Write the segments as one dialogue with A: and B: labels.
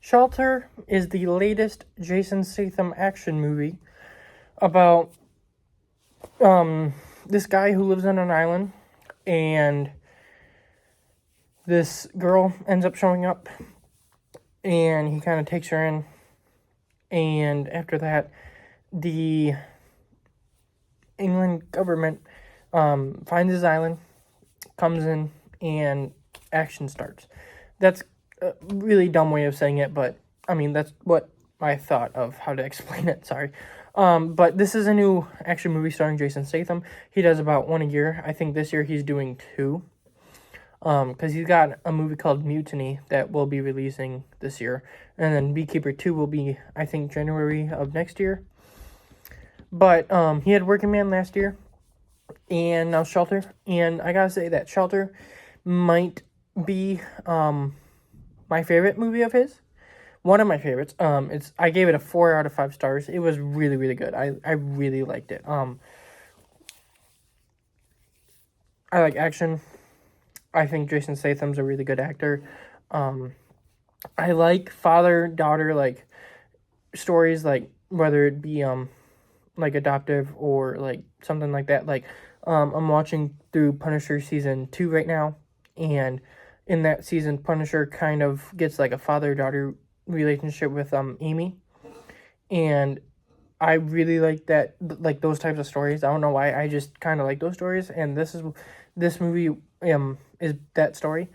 A: Shelter is the latest Jason Statham action movie about this guy who lives on an island, and this girl ends up showing up, and he kind of takes her in, and after that, the England government finds his island, comes in, and action starts. That's a really dumb way of saying it, but I mean, that's what I thought of how to explain it. Sorry. But this is a new action movie starring Jason Statham. He does about one a year. I think this year he's doing two. Because he's got a movie called Mutiny that will be releasing this year. And then Beekeeper 2 will be, I think, January of next year. But he had Working Man last year. And now Shelter. And I gotta say that Shelter might be my favorite movie of his. One of my favorites. I gave it a 4 out of 5 stars. It was really, really good. I really liked it. I like action. I think Jason Statham's a really good actor. I like father-daughter like stories, like whether it be like adoptive or like something like that. Like I'm watching through Punisher season 2 right now, and in that season, Punisher kind of gets like a father-daughter relationship with Amy, and I really like that, like those types of stories. I don't know why, I just kind of like those stories, and this movie is that story,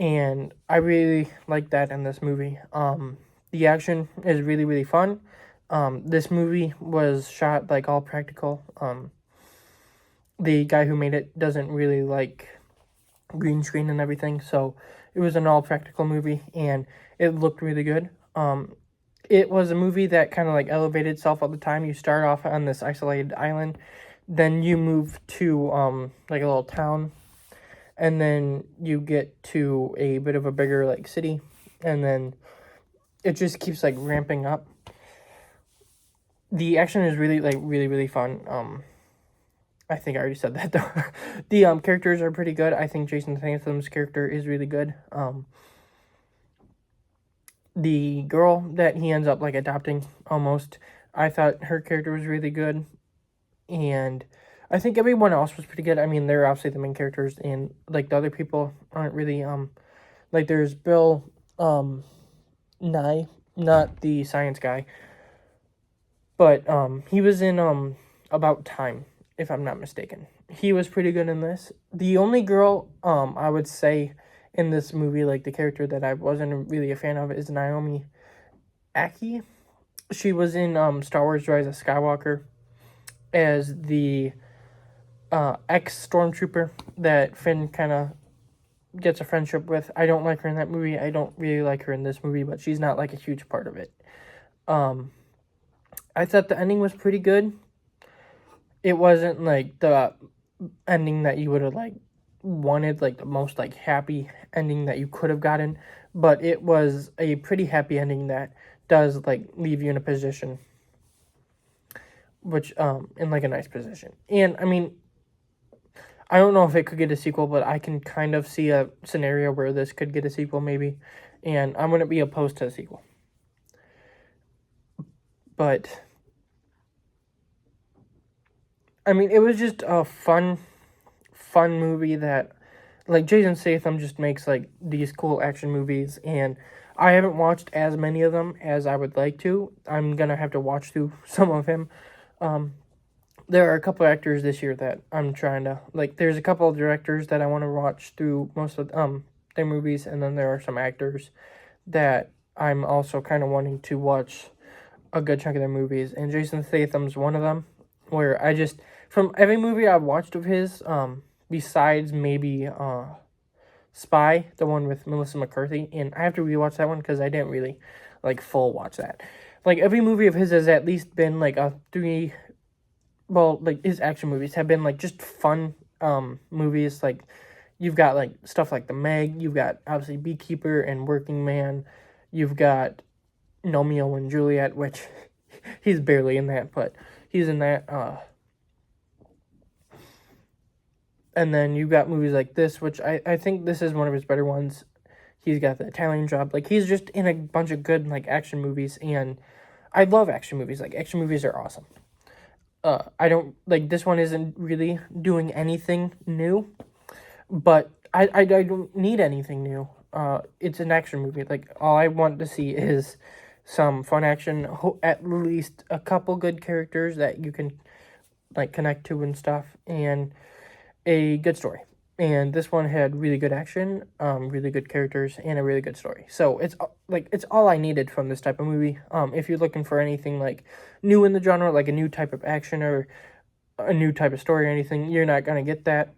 A: and I really like that in this movie. The action is really, really fun. This movie was shot like all practical. The guy who made it doesn't really like green screen and everything, so it was an all practical movie, and it looked really good. It was a movie that kind of like elevated itself all the time. You start off on this isolated island, then you move to like a little town, and then you get to a bit of a bigger like city, and then it just keeps like ramping up. The action is really really fun. I think I already said that though. The characters are pretty good. I think Jason Statham's character is really good. The girl that he ends up like adopting almost, I thought her character was really good, and I think everyone else was pretty good. I mean, they're obviously the main characters, and like the other people aren't really like there's Bill Nye, not the science guy, but he was in About Time, if I'm not mistaken. He was pretty good in this. The only girl I would say in this movie, like the character that I wasn't really a fan of, is Naomi Aki. She was in Star Wars Rise of Skywalker as the ex-stormtrooper that Finn kind of gets a friendship with. I don't like her in that movie. I don't really like her in this movie, but she's not like a huge part of it. I thought the ending was pretty good. It wasn't like the ending that you would have like wanted, like the most like happy ending that you could have gotten, but it was a pretty happy ending that does like leave you in a position, which in like a nice position. And I mean, I don't know if it could get a sequel, but I can kind of see a scenario where this could get a sequel maybe, and I wouldn't be opposed to a sequel. But I mean, it was just a fun movie that, like, Jason Statham just makes like these cool action movies, and I haven't watched as many of them as I would like to. I'm gonna have to watch through some of him. There are a couple actors this year that I'm trying to like. There's a couple of directors that I want to watch through most of their movies, and then there are some actors that I'm also kind of wanting to watch a good chunk of their movies, and Jason Statham's one of them. Where I just, from every movie I've watched of his, besides maybe Spy, the one with Melissa McCarthy, and I have to rewatch that one because I didn't really like full watch that. Like every movie of his has at least been like a 3. Well, like his action movies have been like just fun movies. Like you've got like stuff like The Meg, you've got obviously Beekeeper and Working Man, you've got Romeo and Juliet, which he's barely in that, but he's in that. And then you've got movies like this, which I think this is one of his better ones. He's got the Italian Job. Like, he's just in a bunch of good, like, action movies, and I love action movies. Like, action movies are awesome. I don't, like, this one isn't really doing anything new, but I don't need anything new. It's an action movie. Like, all I want to see is some fun action, at least a couple good characters that you can, like, connect to and stuff, and a good story. And this one had really good action, really good characters, and a really good story. So it's like, it's all I needed from this type of movie. If you're looking for anything like new in the genre, like a new type of action or a new type of story or anything, you're not gonna get that.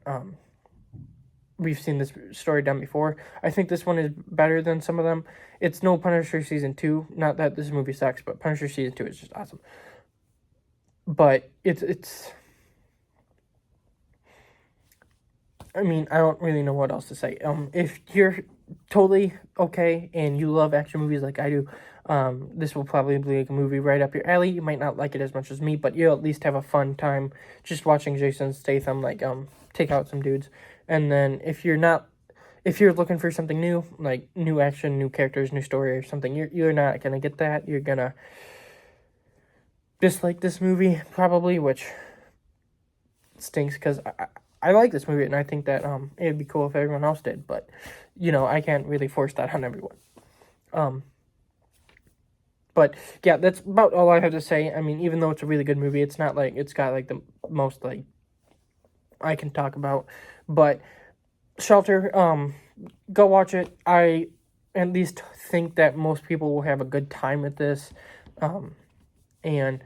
A: We've seen this story done before. I think this one is better than some of them. It's no Punisher Season 2. Not that this movie sucks, but Punisher Season 2 is just awesome. But it's I mean, I don't really know what else to say. If you're totally okay and you love action movies like I do, this will probably be like a movie right up your alley. You might not like it as much as me, but you'll at least have a fun time just watching Jason Statham, like, take out some dudes. And then if you're looking for something new, like new action, new characters, new story or something, you're not gonna get that. You're gonna dislike this movie probably, which stinks because I like this movie, and I think that it'd be cool if everyone else did, but, you know, I can't really force that on everyone. But, yeah, that's about all I have to say. I mean, even though it's a really good movie, it's not like it's got, like, the most, like, I can talk about. But Shelter, go watch it. I at least think that most people will have a good time with this. And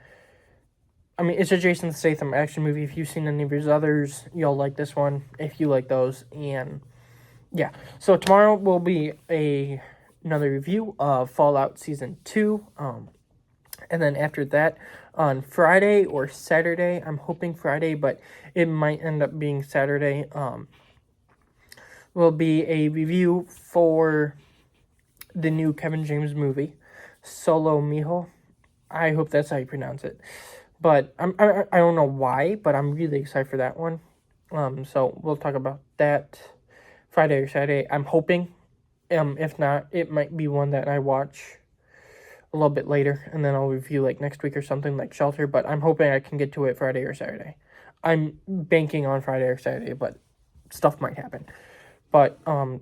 A: I mean, it's a Jason Statham action movie. If you've seen any of his others, you'll like this one if you like those. And yeah, so tomorrow will be another review of Fallout Season 2. And then after that, on Friday or Saturday, I'm hoping Friday, but it might end up being Saturday, will be a review for the new Kevin James movie, Solo Mijo. I hope that's how you pronounce it. But I don't know why, but I'm really excited for that one. So we'll talk about that Friday or Saturday. I'm hoping. If not, it might be one that I watch a little bit later, and then I'll review like next week or something, like Shelter. But I'm hoping I can get to it Friday or Saturday. I'm banking on Friday or Saturday, but stuff might happen. But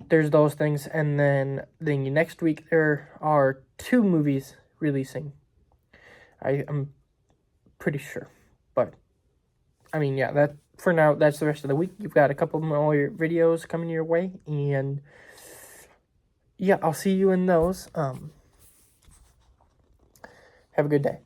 A: there's those things, and then next week there are 2 movies releasing. I'm pretty sure, but I mean, yeah, that for now, that's the rest of the week. You've got a couple more videos coming your way, and yeah, I'll see you in those. Have a good day.